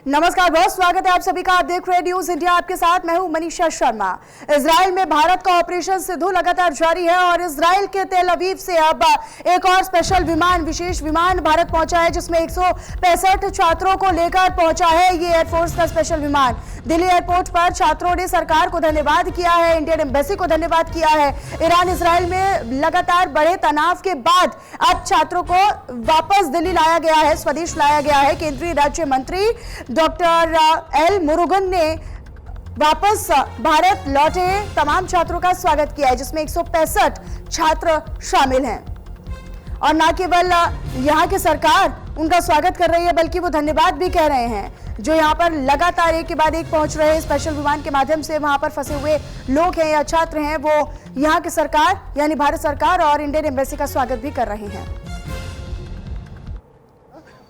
नमस्कार, बहुत स्वागत है आप सभी का। आप देख रहे न्यूज इंडिया, आपके साथ मैं हूं मनीषा शर्मा। इजराइल में भारत का ऑपरेशन सिंधु लगातार जारी है और इजराइल के तेल अवीव से अब एक और स्पेशल विमान, विशेष विमान भारत पहुंचा है, जिसमें 165 छात्रों को लेकर पहुंचा है ये एयरफोर्स का स्पेशल विमान। दिल्ली एयरपोर्ट पर छात्रों ने सरकार को धन्यवाद किया है, इंडियन एम्बेसी को धन्यवाद किया है। ईरान इसराइल में लगातार बढ़े तनाव के बाद अब छात्रों को वापस दिल्ली लाया गया है, स्वदेश लाया गया है। केंद्रीय राज्य मंत्री डॉक्टर एल मुरुगन ने वापस भारत लौटे तमाम छात्रों का स्वागत किया है, जिसमें 165 छात्र शामिल हैं। और न केवल यहाँ की सरकार उनका स्वागत कर रही है, बल्कि वो धन्यवाद भी कह रहे हैं। जो यहाँ पर लगातार एक के बाद एक पहुंच रहे स्पेशल विमान के माध्यम से वहां पर फंसे हुए लोग हैं या छात्र हैं, वो यहाँ की सरकार यानी भारत सरकार और इंडियन एम्बेसी का स्वागत भी कर रहे हैं।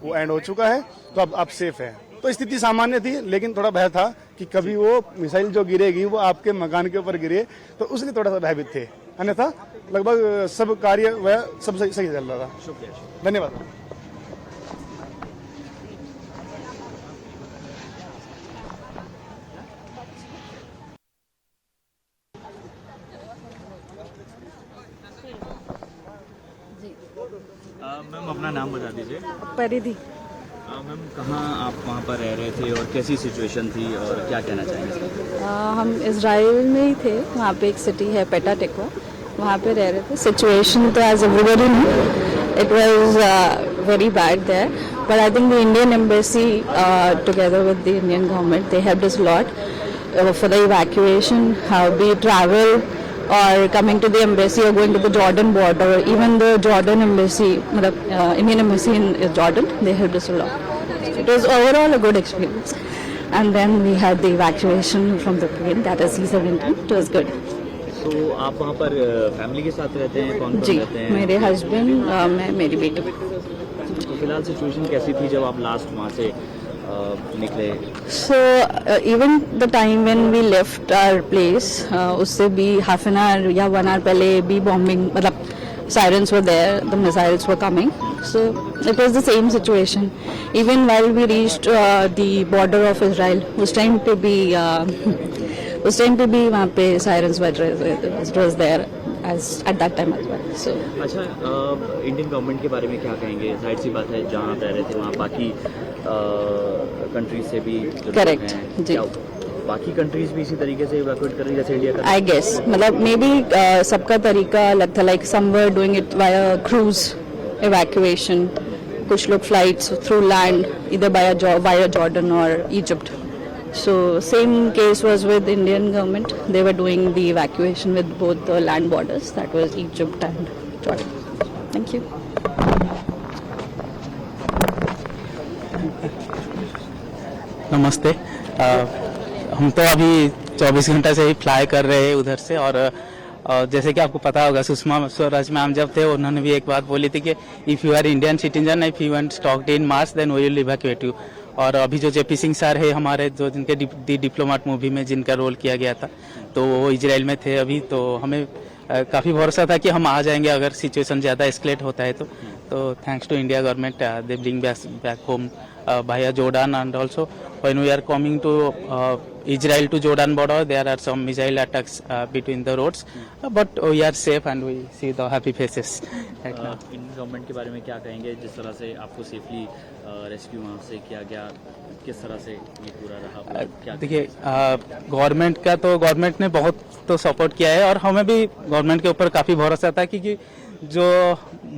वो एंड हो चुका है, तो अब सेफ है। तो स्थिति सामान्य थी, लेकिन थोड़ा भय था कि कभी वो मिसाइल जो गिरेगी वो आपके मकान के ऊपर गिरे, तो उसलिए थोड़ा सा भयभीत थे। अन्यथा लगभग सब कार्य वह सब सही चल रहा था। शुक्रिया, धन्यवाद। मैम अपना नाम बता दीजिए। परिधि। मैम कहाँ आप वहाँ पर रह रहे थे और कैसी सिचुएशन थी और क्या कहना चाहेंगे? हम इजराइल में ही थे, वहाँ पे एक सिटी है पेटा टेक्वा, वहाँ पे रह रहे थे। सिचुएशन तो as everybody know it was very bad there, but I think the Indian embassy together with the Indian government they helped us lot for the evacuation, how we travel or coming to the embassy or going to the Jordan border, or even the Jordan embassy, Indian embassy in Jordan, they helped us a lot. It was overall a good experience. And then we had the evacuation from the plane, that is C-17. It was good. So आप वहाँ पर family के साथ रहते हैं? कौन जी, रहते हैं? मेरे हस्बैंड, मैं, मेरी बेटी। तो फिलहाल सिचुएशन कैसी थी जब आप लास्ट वहाँ से निकले? So even the time when we left our place, उससे भी half an hour या 1 hour पहले भी bombing, मतलब sirens were there, the missiles were coming. So it was the same situation. Even while we reached the border of Israel, उस time पे भी वहाँ पे sirens was there as at that time as well. So अच्छा, Indian government के बारे में क्या कहेंगे? जाहिर सी बात है, जहाँ आप रह रहे थे वहाँ बाकी कंट्रीज से भी करेक्ट जी, बाकी कंट्रीज भी इसी तरीके से इवैक्यूएट कर रही है जैसे इंडिया का? आई गेस, मतलब मे बी सबका तरीका अलग था। Like some were doing it via cruise evacuation, कुछ लोग फ्लाइट्स थ्रू लैंड इधर बाय जॉर्डन और Egypt. So same case was with Indian government. They were doing the evacuation with both the land borders, that was Egypt and Jordan. Thank you. नमस्ते। हम तो अभी 24 घंटा से ही फ्लाई कर रहे हैं उधर से, और जैसे कि आपको पता होगा, सुषमा स्वराज मैम जब थे उन्होंने भी एक बात बोली थी कि if you are Indian citizen, if you want stuck in Mars, then we will evacuate you. और अभी जो जेपी सिंह सर है हमारे, जो जिनके दी डिप्लोमेट मूवी में जिनका रोल किया गया था, तो वो इजराइल में थे अभी, तो हमें काफ़ी भरोसा था कि हम आ जाएंगे अगर सिचुएशन ज़्यादा एस्केलेट होता है तो thanks to India government, they bring back home via Jordan, and also when we are coming to Israel to Jordan border, there are some missile attacks between the roads, but we are safe and we see the happy faces right now. Indian government के बारे में क्या कहेंगे, जिस तरह से आपको safely rescue वहाँ से किया गया, किस तरह से ये पूरा रहा? क्या देखिए, गवर्नमेंट ने बहुत तो सपोर्ट किया है, और हमें भी गवर्नमेंट के ऊपर काफ़ी भरोसा था, क्योंकि जो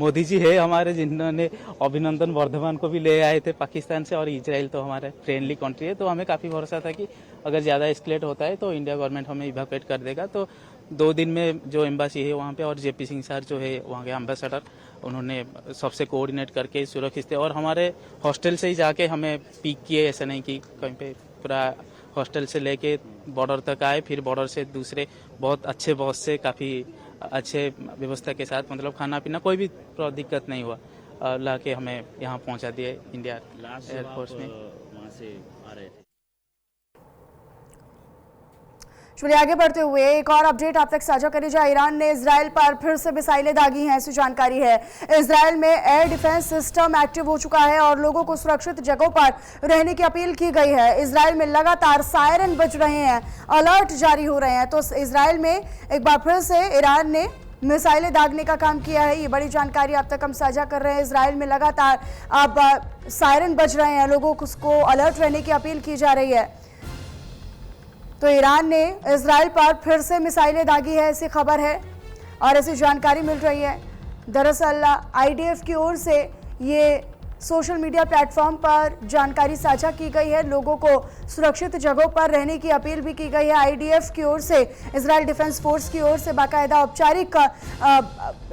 मोदी जी है हमारे, जिन्होंने अभिनंदन वर्धमान को भी ले आए थे पाकिस्तान से, और इजराइल तो हमारे फ्रेंडली कंट्री है, तो हमें काफ़ी भरोसा था कि अगर ज़्यादा एस्केलेट होता है तो इंडिया गवर्नमेंट हमें इवैक्यूएट कर देगा। तो 2 दिन में जो एम्बासी है वहाँ पे, और जेपी सिंह सर जो है वहाँ के एम्बेसडर, उन्होंने सबसे कोऑर्डिनेट करके सुरक्षित थे, और हमारे हॉस्टल से ही जाके हमें पिक किए। ऐसा नहीं कि कहीं पे, पूरा हॉस्टल से लेके बॉर्डर तक आए, फिर बॉर्डर से दूसरे बहुत अच्छे बॉस से काफ़ी अच्छे व्यवस्था के साथ, मतलब खाना पीना कोई भी दिक्कत नहीं हुआ, ला के हमें यहाँ पहुँचा दिए इंडिया एयरफोर्स में। वहाँ से आ रहे थे। चलिए आगे बढ़ते हुए एक और अपडेट आप तक साझा करी जाए। ईरान ने इजराइल पर फिर से मिसाइलें दागी हैं, ऐसी जानकारी है। इजराइल में एयर डिफेंस सिस्टम एक्टिव हो चुका है और लोगों को सुरक्षित जगहों पर रहने की अपील की गई है। इजराइल में लगातार सायरन बज रहे हैं, अलर्ट जारी हो रहे हैं। तो इजराइल में एक बार फिर से ईरान ने मिसाइलें दागने का काम किया है। ये बड़ी जानकारी आप तक हम साझा कर रहे हैं। इजराइल में लगातार अब सायरन बज रहे हैं, लोगों को अलर्ट रहने की अपील की जा रही है। तो ईरान ने इजराइल पर फिर से मिसाइलें दागी है, ऐसी खबर है और ऐसी जानकारी मिल रही है। दरअसल आईडीएफ की ओर से ये सोशल मीडिया प्लेटफॉर्म पर जानकारी साझा की गई है। लोगों को सुरक्षित जगहों पर रहने की अपील भी की गई है। आईडीएफ की ओर से, इजराइल डिफेंस फोर्स की ओर से बाकायदा औपचारिक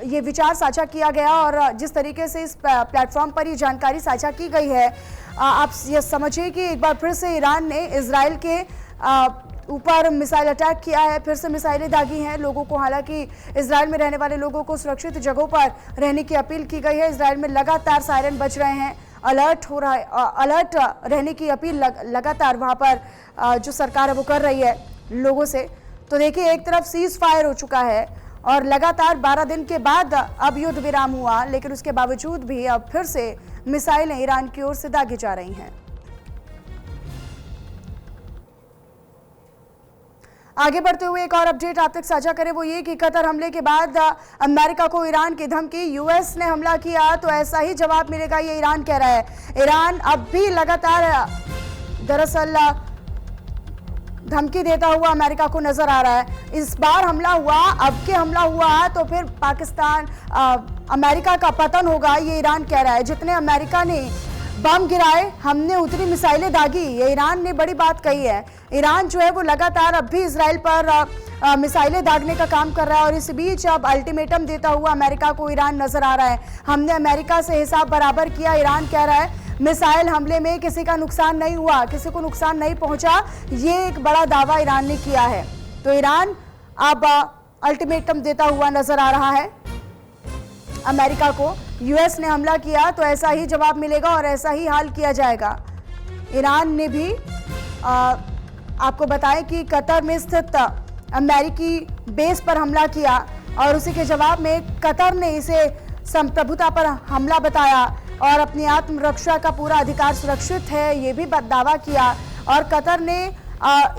ये विचार साझा किया गया और जिस तरीके से इस प्लेटफॉर्म पर ये जानकारी साझा की गई है, आप ये समझिए कि एक बार फिर से ईरान ने इजराइल के ऊपर मिसाइल अटैक किया है, फिर से मिसाइलें दागी हैं लोगों को। हालांकि इजराइल में रहने वाले लोगों को सुरक्षित जगहों पर रहने की अपील की गई है। इजराइल में लगातार सायरन बज रहे हैं, अलर्ट हो रहा है, अलर्ट रहने की अपील लगातार वहां पर जो सरकार है वो कर रही है लोगों से। तो देखिए, एक तरफ सीज फायर हो चुका है और लगातार 12 दिन के बाद अब युद्ध विराम हुआ, लेकिन उसके बावजूद भी अब फिर से मिसाइलें ईरान की ओर से दागी जा रही हैं। आगे बढ़ते हुए एक और अपडेट आप तक साझा करें, वो ये कि कतर हमले के बाद अमेरिका को ईरान की धमकी। यूएस ने हमला किया तो ऐसा ही जवाब मिलेगा, ये ईरान कह रहा है। ईरान अब भी लगातार दरअसल धमकी देता हुआ अमेरिका को नजर आ रहा है। इस बार हमला हुआ, अब के हमला हुआ तो फिर पाकिस्तान अमेरिका का पतन होगा, ये ईरान कह रहा है। जितने अमेरिका ने बम गिराए, हमने उतनी मिसाइलें दागी, ये ईरान ने बड़ी बात कही है। ईरान जो है वो लगातार अब भी इजराइल पर मिसाइलें दागने का काम कर रहा है और इस बीच अब अल्टीमेटम देता हुआ अमेरिका को ईरान नजर आ रहा है। हमने अमेरिका से हिसाब बराबर किया, ईरान कह रहा है। मिसाइल हमले में किसी का नुकसान नहीं हुआ, किसी को नुकसान नहीं पहुंचा, ये एक बड़ा दावा ईरान ने किया है। तो ईरान अब अल्टीमेटम देता हुआ नजर आ रहा है अमेरिका को। यूएस ने हमला किया तो ऐसा ही जवाब मिलेगा और ऐसा ही हाल किया जाएगा। ईरान ने भी आपको बताएं कि कतर में स्थित अमेरिकी बेस पर हमला किया और उसी के जवाब में कतर ने इसे संप्रभुता पर हमला बताया और अपनी आत्मरक्षा का पूरा अधिकार सुरक्षित है, ये भी दावा किया। और कतर ने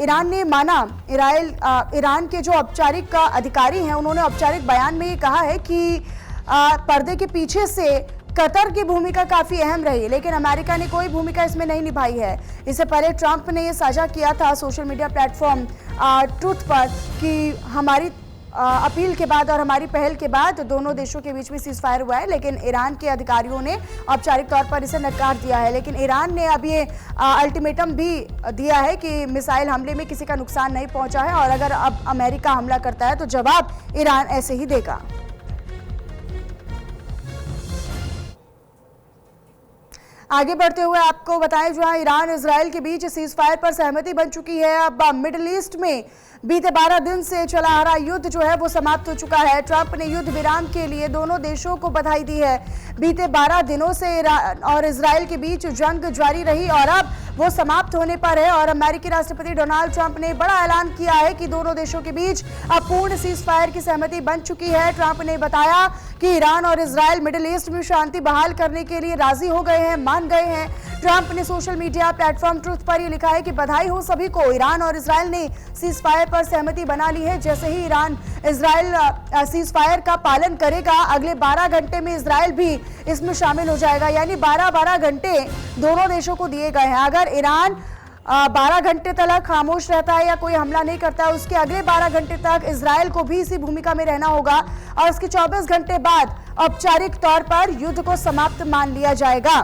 ईरान ने माना। ईरान के जो औपचारिक अधिकारी हैं, उन्होंने औपचारिक बयान में ये कहा है कि पर्दे के पीछे से कतर की भूमिका काफी अहम रही, लेकिन अमेरिका ने कोई भूमिका इसमें नहीं निभाई है। इससे पहले ट्रंप ने यह साझा किया था सोशल मीडिया प्लेटफॉर्म ट्रूथ पर कि हमारी अपील के बाद और हमारी पहल के बाद दोनों देशों के बीच में सीज फायर हुआ है, लेकिन ईरान के अधिकारियों ने औपचारिक तौर पर इसे नकार दिया है। लेकिन ईरान ने अब ये अल्टीमेटम भी दिया है कि मिसाइल हमले में किसी का नुकसान नहीं पहुंचा है और अगर अब अमेरिका हमला करता है तो जवाब ईरान ऐसे ही देगा। आगे बढ़ते हुए आपको बताएं, जहां ईरान इजराइल के बीच सीज फायर पर सहमति बन चुकी है। अब मिडिल ईस्ट में बीते 12 दिन से चला आ रहा युद्ध जो है वो समाप्त हो चुका है। ट्रंप ने युद्ध विराम के लिए दोनों देशों को बधाई दी है। बीते 12 दिनों से ईरान और इजराइल के बीच जंग जारी रही और अब वो समाप्त होने पर है और अमेरिकी राष्ट्रपति डोनाल्ड ट्रंप ने बड़ा ऐलान किया है कि दोनों देशों के बीच अब पूर्ण सीज फायर की सहमति बन चुकी है। ट्रंप ने बताया कि ईरान और इजराइल मिडिल ईस्ट में शांति बहाल करने के लिए राजी हो गए हैं, मान गए हैं। ट्रंप ने सोशल मीडिया प्लेटफॉर्म ट्रूथ पर यह लिखा है कि बधाई हो सभी को, ईरान और इजराइल ने सीज फायर पर सहमति बना ली है। जैसे ही ईरान इजराइल सीज फायर का पालन करेगा, अगले 12 घंटे में इजराइल भी इसमें शामिल हो जाएगा, यानी 12-12 घंटे दोनों देशों को दिए गए हैं। अगर ईरान 12 घंटे तक खामोश रहता है या कोई हमला नहीं करता है, उसके अगले 12 घंटे तक इजराइल को भी इसी भूमिका में रहना होगा और उसके 24 घंटे बाद औपचारिक तौर पर युद्ध को समाप्त मान लिया जाएगा।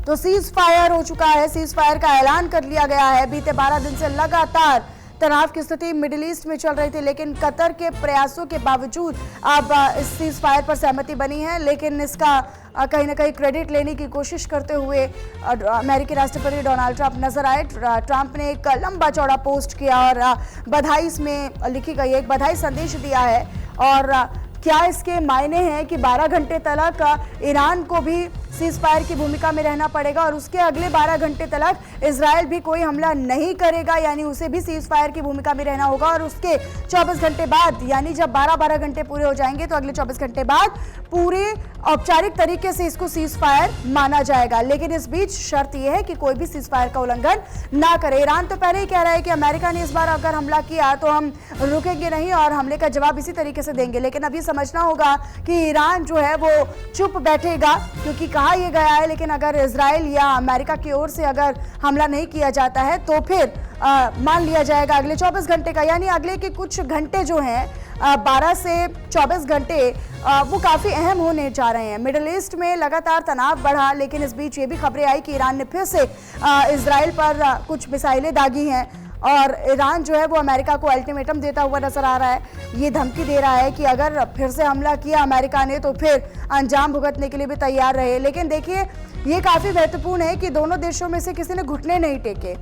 तो सीज फायर हो चुका है, सीज फायर का ऐलान कर लिया गया है। बीते 12 दिन से लगातार तनाव की स्थिति मिडिल ईस्ट में चल रही थी, लेकिन कतर के प्रयासों के बावजूद अब इस सीज फायर पर सहमति बनी है। लेकिन इसका कहीं ना कहीं क्रेडिट लेने की कोशिश करते हुए अमेरिकी राष्ट्रपति डोनाल्ड ट्रंप नजर आए। ट्रंप ने एक लंबा चौड़ा पोस्ट किया और बधाई इसमें लिखी गई, एक बधाई संदेश दिया है। और क्या इसके मायने हैं कि 12 घंटे तक ईरान को भी सीज फायर की भूमिका में रहना पड़ेगा और उसके अगले 12 घंटे तक इजराइल भी कोई हमला नहीं करेगा, यानी उसे भी सीज फायर की भूमिका में रहना होगा। और उसके 24 घंटे बाद, यानी जब 12 घंटे पूरे हो जाएंगे तो अगले 24 घंटे बाद पूरे औपचारिक तरीके से इसको सीज फायर माना जाएगा। लेकिन इस बीच शर्त यह है कि कोई भी सीज फायर का उल्लंघन ना करे। ईरान तो पहले ही कह रहा है कि अमेरिका ने इस बार अगर हमला किया तो हम रुकेंगे नहीं और हमले का जवाब इसी तरीके से देंगे। लेकिन अभी समझना होगा कि ईरान जो है वो चुप बैठेगा, क्योंकि कहा यह गया है लेकिन अगर इजराइल या अमेरिका की ओर से अगर हमला नहीं किया जाता है तो फिर मान लिया जाएगा अगले 24 घंटे का, यानी अगले के कुछ घंटे जो हैं 12 से 24 घंटे वो काफ़ी अहम होने जा रहे हैं। मिडिल ईस्ट में लगातार तनाव बढ़ा, लेकिन इस बीच ये भी खबरें आई कि ईरान ने फिर से इजराइल पर कुछ मिसाइलें दागी हैं और ईरान जो है वो अमेरिका को अल्टीमेटम देता हुआ नजर आ रहा है। ये धमकी दे रहा है कि अगर फिर से हमला किया अमेरिका ने तो फिर अंजाम भुगतने के लिए भी तैयार रहे। लेकिन देखिए, ये काफ़ी महत्वपूर्ण है कि दोनों देशों में से किसी ने घुटने नहीं टेके।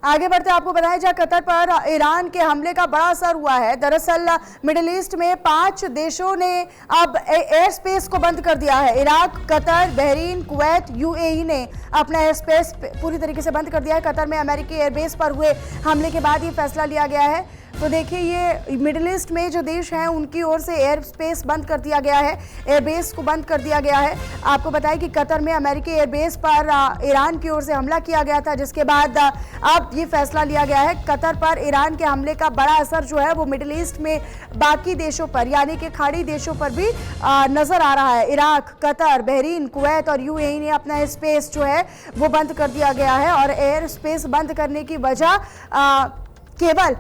आगे बढ़ते आपको बताया जाए, कतर पर ईरान के हमले का बड़ा असर हुआ है। दरअसल मिडिल ईस्ट में 5 देशों ने अब एयर स्पेस को बंद कर दिया है। Iraq, Qatar, Bahrain, Kuwait, UAE ने अपना एयर स्पेस पूरी तरीके से बंद कर दिया है। कतर में अमेरिकी एयरबेस पर हुए हमले के बाद ये फैसला लिया गया है। तो देखिए, ये मिडिल ईस्ट में जो देश हैं उनकी ओर से एयर स्पेस बंद कर दिया गया है, एयरबेस को बंद कर दिया गया है। आपको बताएं कि कतर में अमेरिकी एयरबेस पर ईरान की ओर से हमला किया गया था, जिसके बाद अब ये फैसला लिया गया है। कतर पर ईरान के हमले का बड़ा असर जो है वो मिडिल ईस्ट में बाकी देशों पर, यानी कि खाड़ी देशों पर भी नजर आ रहा है। इराक, कतर, बहरीन, कुवैत और यूएई ने अपना एयर स्पेस जो है वो बंद कर दिया गया है और एयर स्पेस बंद करने की वजह केवल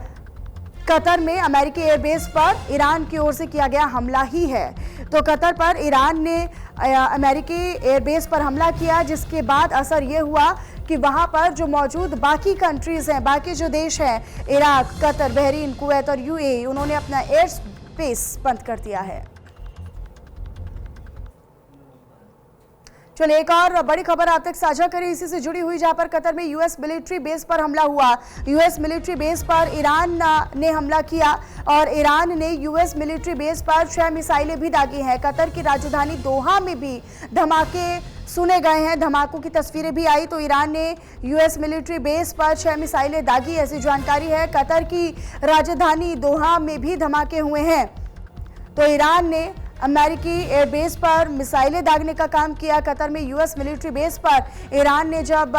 कतर में अमेरिकी एयरबेस पर ईरान की ओर से किया गया हमला ही है। तो कतर पर ईरान ने अमेरिकी एयरबेस पर हमला किया, जिसके बाद असर ये हुआ कि वहां पर जो मौजूद बाकी कंट्रीज हैं, बाकी जो देश हैं, इराक, कतर, बहरीन, कुवैत और यूएई, उन्होंने अपना एयर स्पेस बंद कर दिया है। चलिए, एक और बड़ी खबर आप तक साझा करें इसी से जुड़ी हुई, जहां पर कतर में यूएस मिलिट्री बेस पर हमला हुआ। यूएस मिलिट्री बेस पर ईरान ने हमला किया और ईरान ने यूएस मिलिट्री बेस पर 6 मिसाइलें भी दागी हैं। कतर की राजधानी दोहा में भी धमाके सुने गए हैं, धमाकों की तस्वीरें भी आई। तो ईरान ने यूएस मिलिट्री बेस पर 6 मिसाइलें दागी, ऐसी जानकारी है। कतर की राजधानी दोहा में भी धमाके हुए हैं। तो ईरान ने अमेरिकी एयरबेस पर मिसाइलें दागने का काम किया। कतर में यूएस मिलिट्री बेस पर ईरान ने जब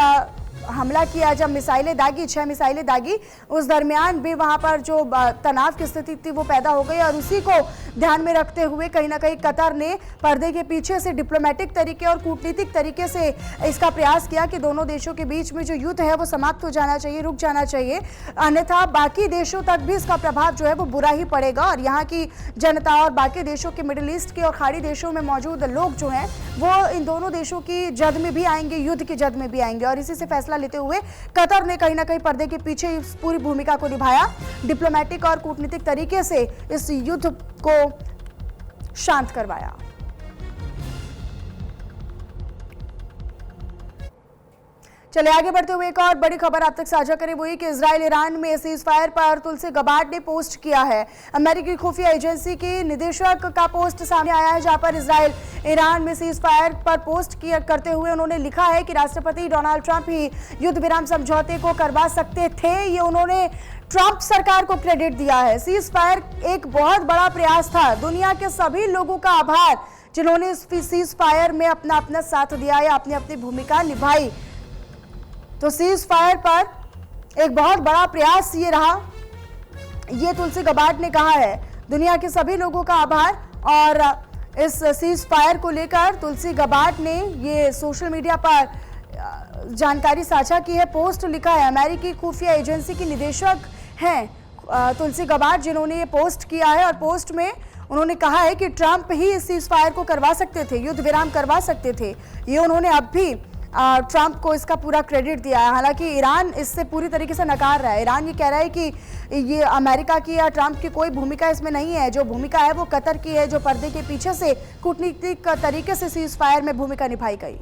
हमला किया, जब मिसाइलें दागी, 6 मिसाइलें दागी, उस दरमियान भी वहां पर जो तनाव की स्थिति थी वो पैदा हो गई और उसी को ध्यान में रखते हुए कहीं ना कहीं कतर ने पर्दे के पीछे से डिप्लोमेटिक तरीके और कूटनीतिक तरीके से इसका प्रयास किया कि दोनों देशों के बीच में जो युद्ध है वो समाप्त हो जाना चाहिए, रुक जाना चाहिए, अन्यथा बाकी देशों तक भी इसका प्रभाव जो है वो बुरा ही पड़ेगा और यहाँ की जनता और बाकी देशों के, मिडिल ईस्ट के और खाड़ी देशों में मौजूद लोग जो हैं वो इन दोनों देशों की जद में भी आएंगे, युद्ध की जद में भी आएंगे। और इसी से फैसला लेते हुए कतर ने कहीं ना कहीं पर्दे के पीछे इस पूरी भूमिका को निभाया, डिप्लोमेटिक और कूटनीतिक तरीके से इस युद्ध को शांत करवाया। चलिए, आगे बढ़ते हुए एक और बड़ी खबर आप तक साझा करें, वही कि इजराइल ईरान में सीज फायर पर तुलसी गबार्ड ने पोस्ट किया है। अमेरिकी खुफिया एजेंसी के निदेशक का पोस्ट सामने आया है, जहां पर इजराइल ईरान में सीज फायर पर पोस्ट करते हुए उन्होंने लिखा है कि राष्ट्रपति डोनाल्ड ट्रंप ही युद्ध विराम समझौते को करवा सकते थे। ये उन्होंने ट्रंप सरकार को क्रेडिट दिया है। सीज फायर एक बहुत बड़ा प्रयास था। दुनिया के सभी लोगों का आभार जिन्होंने इस सीज फायर में अपना साथ दिया या अपनी अपनी भूमिका निभाई। तो सीज फायर पर एक बहुत बड़ा प्रयास ये रहा, ये तुलसी गबार्ड ने कहा है। दुनिया के सभी लोगों का आभार। और इस सीज फायर को लेकर तुलसी गबार्ड ने ये सोशल मीडिया पर जानकारी साझा की है, पोस्ट लिखा है। अमेरिकी खुफिया एजेंसी की निदेशक हैं तुलसी गबार्ड, जिन्होंने ये पोस्ट किया है और पोस्ट में उन्होंने कहा है कि ट्रंप ही इस सीज फायर को करवा सकते थे, युद्ध विराम करवा सकते थे। ये उन्होंने अब भी ट्रंप को इसका पूरा क्रेडिट दिया है। हालांकि ईरान इससे पूरी तरीके से नकार रहा है। ईरान ये कह रहा है कि ये अमेरिका की या ट्रंप की कोई भूमिका इसमें नहीं है, जो भूमिका है वो कतर की है, जो पर्दे के पीछे से कूटनीतिक तरीके से सीज फायर में भूमिका निभाई गई।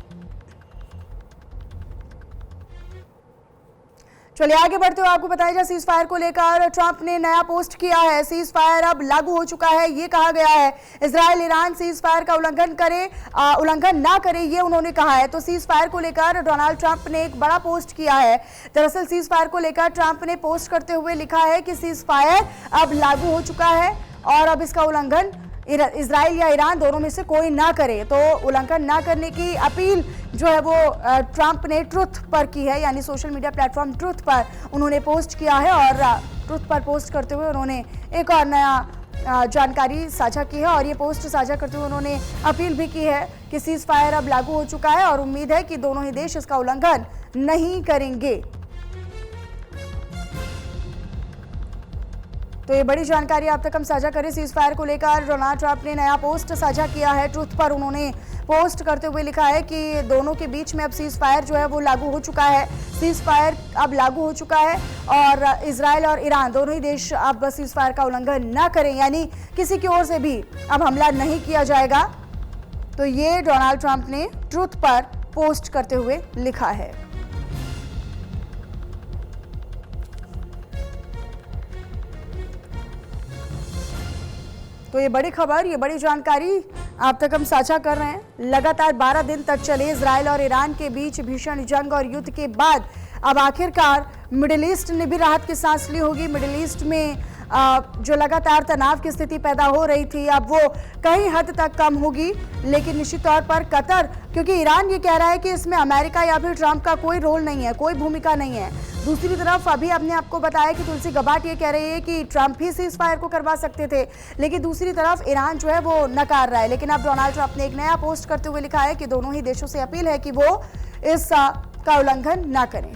चलिए आगे बढ़ते हुए आपको बताया जाए सीज फायर को लेकर ट्रंप ने नया पोस्ट किया है। सीज फायर अब लागू हो चुका है, ये कहा गया है। इजराइल ईरान सीज फायर का उल्लंघन ना करे, ये उन्होंने कहा है। तो सीज फायर को लेकर डोनाल्ड ट्रंप ने एक बड़ा पोस्ट किया है। दरअसल सीज फायर को लेकर ट्रंप ने पोस्ट करते हुए लिखा है कि सीज फायर अब लागू हो चुका है और अब इसका उल्लंघन इजराइल या ईरान दोनों में से कोई ना करे। तो उल्लंघन ना करने की अपील जो है वो ट्रंप ने ट्रुथ पर की है, यानी सोशल मीडिया प्लेटफॉर्म ट्रुथ पर उन्होंने पोस्ट किया है। और ट्रुथ पर पोस्ट करते हुए उन्होंने एक और नया जानकारी साझा की है और ये पोस्ट साझा करते हुए उन्होंने अपील भी की है कि सीज फायर अब लागू हो चुका है और उम्मीद है कि दोनों ही देश इसका उल्लंघन नहीं करेंगे। तो ये बड़ी जानकारी आप तक हम साझा करें। सीज फायर को लेकर डोनाल्ड ट्रंप ने नया पोस्ट साझा किया है। ट्रुथ पर उन्होंने पोस्ट करते हुए लिखा है कि दोनों के बीच में अब सीज फायर जो है वो लागू हो चुका है। सीज फायर अब लागू हो चुका है और इजराइल और ईरान दोनों ही देश अब सीज फायर का उल्लंघन ना करें, यानी किसी की ओर से भी अब हमला नहीं किया जाएगा। तो ये डोनाल्ड ट्रंप ने ट्रुथ पर पोस्ट करते हुए लिखा है। तो ये बड़ी खबर, ये बड़ी जानकारी आप तक हम साझा कर रहे हैं। लगातार 12 दिन तक चले इजराइल और ईरान के बीच भीषण जंग और युद्ध के बाद अब आखिरकार मिडिल ईस्ट ने भी राहत की सांस ली होगी। मिडिल ईस्ट में जो लगातार तनाव की स्थिति पैदा हो रही थी अब वो कई हद तक कम होगी। लेकिन निश्चित तौर पर कतर, क्योंकि ईरान ये कह रहा है कि इसमें अमेरिका या फिर ट्रंप का कोई रोल नहीं है, कोई भूमिका नहीं है। दूसरी तरफ अभी हमने आपको बताया कि तुलसी गबाट ये कह रही है कि ट्रंप ही सीज फायर को करवा सकते थे, लेकिन दूसरी तरफ ईरान जो है वो नकार रहा है। लेकिन अब डोनाल्ड ट्रंप ने एक नया पोस्ट करते हुए लिखा है कि दोनों ही देशों से अपील है कि वो इस का उल्लंघन ना करें।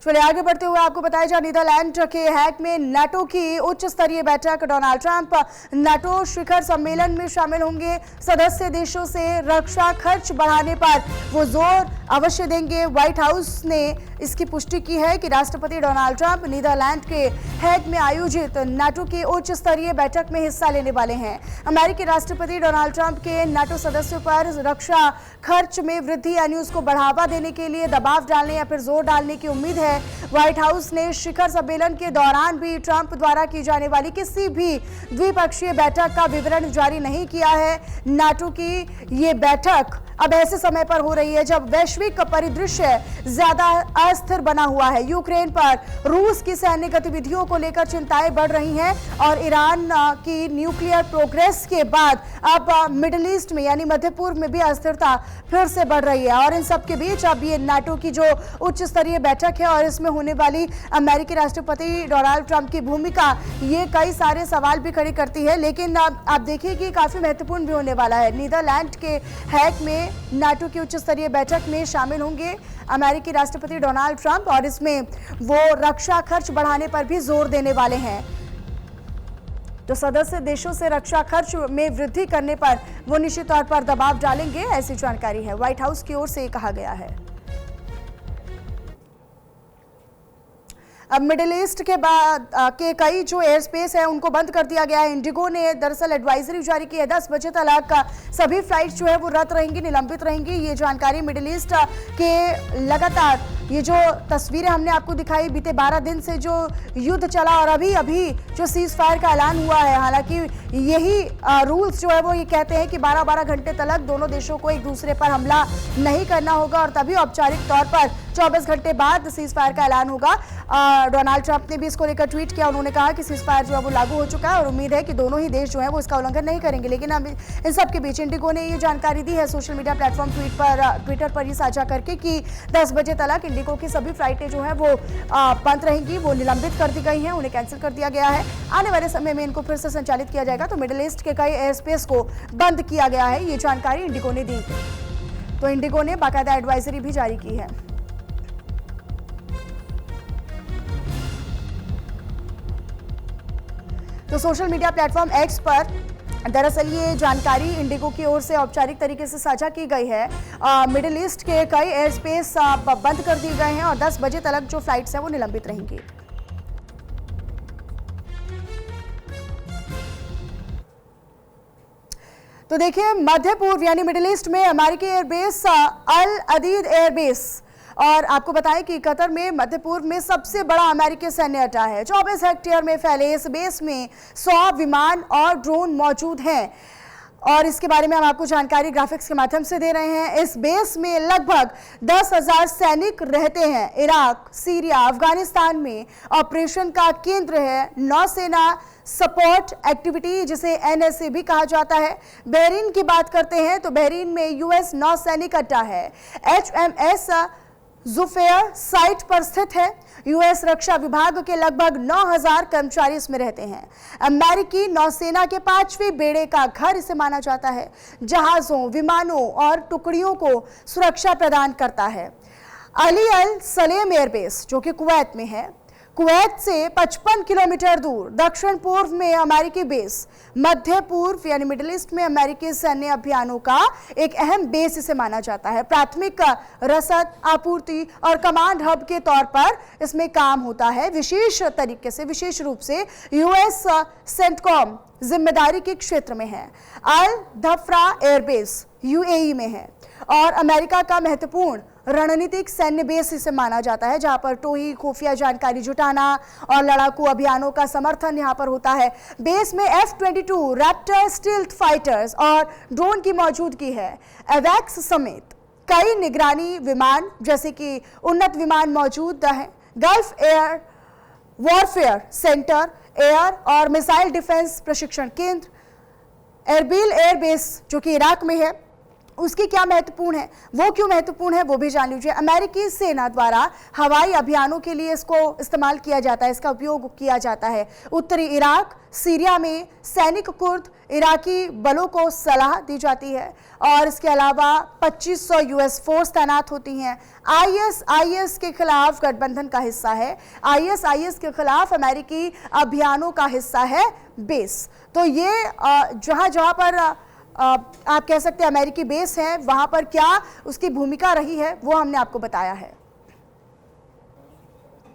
चलिए आगे बढ़ते हुए आपको बताया जाए नीदरलैंड के हैग में नाटो की उच्च स्तरीय बैठक। डोनाल्ड ट्रंप नाटो शिखर सम्मेलन में शामिल होंगे। सदस्य देशों से रक्षा खर्च बढ़ाने पर वो जोर अवश्य देंगे। व्हाइट हाउस ने इसकी पुष्टि की है कि राष्ट्रपति डोनाल्ड ट्रंप नीदरलैंड के हैग में आयोजित नाटो की उच्च स्तरीय बैठक में हिस्सा लेने वाले हैं। अमेरिकी राष्ट्रपति डोनाल्ड ट्रंप के नाटो सदस्यों पर रक्षा खर्च में वृद्धि यानी उसको बढ़ावा देने के लिए दबाव डालने या फिर जोर डालने की उम्मीद है। व्हाइट हाउस ने शिखर सम्मेलन के दौरान भी ट्रंप द्वारा की जाने वाली किसी भी द्विपक्षीय बैठक का विवरण जारी नहीं किया है। नाटो की ये बैठक अब ऐसे समय पर हो रही है जब वैश्विक परिदृश्य ज्यादा अस्थिर बना हुआ है। यूक्रेन पर रूस की सैन्य गतिविधियों को लेकर चिंताएं बढ़ रही हैं और ईरान की न्यूक्लियर प्रोग्रेस के बाद अब मिडिल ईस्ट में यानी मध्य पूर्व में भी अस्थिरता फिर से बढ़ रही है। और इन सब के बीच अब ये नाटो की जो उच्च स्तरीय बैठक है और इसमें होने वाली अमेरिकी राष्ट्रपति डोनाल्ड ट्रंप की भूमिका, ये कई सारे सवाल भी खड़े करती है। लेकिन आप देखिए कि काफी महत्वपूर्ण भी होने वाला है। नीदरलैंड के हैग में नाटो की उच्च स्तरीय बैठक में शामिल होंगे अमेरिकी राष्ट्रपति डोनाल्ड ट्रंप और इसमें वो रक्षा खर्च बढ़ाने पर भी जोर देने वाले हैं। तो सदस्य देशों से रक्षा खर्च में वृद्धि करने पर वो निश्चित तौर पर दबाव डालेंगे, ऐसी जानकारी है। व्हाइट हाउस की ओर से कहा गया है। अब मिडिल ईस्ट के बाद के कई जो एयर स्पेस है उनको बंद कर दिया गया है। इंडिगो ने दरअसल एडवाइजरी जारी की है। 10 बजे तक सभी फ्लाइट जो है वो रद्द रहेंगी, निलंबित रहेंगी। ये जानकारी मिडिल ईस्ट के लगातार ये जो तस्वीरें हमने आपको दिखाई, बीते 12 दिन से जो युद्ध चला और अभी जो सीज फायर का ऐलान हुआ है। हालांकि यही रूल्स जो है वो ये कहते हैं कि 12-12 घंटे तक दोनों देशों को एक दूसरे पर हमला नहीं करना होगा और तभी औपचारिक तौर पर 24 घंटे बाद सीज फायर का ऐलान होगा। डोनाल्ड ट्रंप ने भी इसको लेकर ट्वीट किया। उन्होंने कहा कि सीज फायर जो है वो लागू हो चुका है और उम्मीद है कि दोनों ही देश जो है वो इसका उल्लंघन नहीं करेंगे। लेकिन अब इन सब के बीच इंडिगो ने ये जानकारी दी है सोशल मीडिया प्लेटफॉर्म ट्विटर पर ये साझा करके कि 10 बजे तक इंडिगो की सभी फ्लाइटें जो है वो बंद रहेंगी, वो निलंबित कर दी गई हैं, उन्हें कैंसिल कर दिया गया है। आने वाले समय में इनको फिर से संचालित किया जाएगा। तो मिडिल ईस्ट के कई एयर स्पेस को बंद किया गया है, ये जानकारी इंडिगो ने दी। तो इंडिगो ने बाकायदा एडवाइजरी भी जारी की है। तो सोशल मीडिया प्लेटफॉर्म एक्स पर दरअसल ये जानकारी इंडिगो की ओर से औपचारिक तरीके से साझा की गई है। मिडिल ईस्ट के कई एयर स्पेस बंद कर दिए गए हैं और 10 बजे तक जो फ्लाइट्स हैं वो निलंबित रहेंगी। तो देखिए, मध्य पूर्व यानी मिडिल ईस्ट में अमेरिकी एयरबेस अल अदीद एयरबेस, और आपको बताएं कि कतर में मध्य पूर्व में सबसे बड़ा अमेरिकी सैन्य अड्डा है। 24 हेक्टेयर में फैले इस बेस में 100 विमान और ड्रोन मौजूद हैं, और इसके बारे में हम आपको जानकारी ग्राफिक्स के माध्यम से दे रहे हैं। इस बेस में लगभग 10,000 सैनिक रहते हैं। इराक, सीरिया, अफगानिस्तान में ऑपरेशन का केंद्र है नौसेना सपोर्ट एक्टिविटी, जिसे NSA भी कहा जाता है। बहरीन की बात करते हैं तो बहरीन में US नौसैनिक अड्डा है। HMS जुफेयर साइट पर स्थित है। US रक्षा विभाग के लगभग 9,000 कर्मचारी इसमें रहते हैं। अमेरिकी नौसेना के 5वें बेड़े का घर इसे माना जाता है। जहाजों, विमानों और टुकड़ियों को सुरक्षा प्रदान करता है। अली अल सलेम एयरबेस, जो कि कुवैत में है, कुवैत से 55 किलोमीटर दूर दक्षिण पूर्व में अमेरिकी बेस, मध्य पूर्व यानी मिडिल ईस्ट में अमेरिकी सैन्य अभियानों का एक अहम बेस इसे माना जाता है। प्राथमिक रसद, आपूर्ति और कमांड हब के तौर पर इसमें काम होता है। विशेष तरीके से, विशेष रूप से US सेंटकॉम जिम्मेदारी के क्षेत्र में है। अल धफ्रा एयरबेस UAE में है और अमेरिका का महत्वपूर्ण रणनीतिक सैन्य बेस इसे माना जाता है, जहां पर टोही, खुफिया जानकारी जुटाना और लड़ाकू अभियानों का समर्थन यहां पर होता है। बेस में F-22 रैप्टर स्टील्थ फाइटर्स और ड्रोन की मौजूदगी है। एवैक्स समेत कई निगरानी विमान जैसे कि उन्नत विमान मौजूद हैं। Gulf air warfare centre, air और मिसाइल डिफेंस प्रशिक्षण केंद्र। एरबिल एयरबेस जो कि इराक में है, उसकी क्या महत्वपूर्ण है, वो क्यों महत्वपूर्ण है, वो भी जान लीजिए। अमेरिकी सेना द्वारा हवाई अभियानों के लिए इसको इस्तेमाल किया जाता है, इसका उपयोग किया जाता है। उत्तरी इराक, सीरिया में सैनिक कुर्द इराकी बलों को सलाह दी जाती है और इसके अलावा 2500 US फोर्स तैनात होती हैं। IS के खिलाफ गठबंधन का हिस्सा है। IS के खिलाफ अमेरिकी अभियानों का हिस्सा है बेस। तो ये जहां पर आप कह सकते हैं अमेरिकी बेस है, वहां पर क्या उसकी भूमिका रही है वो हमने आपको बताया है।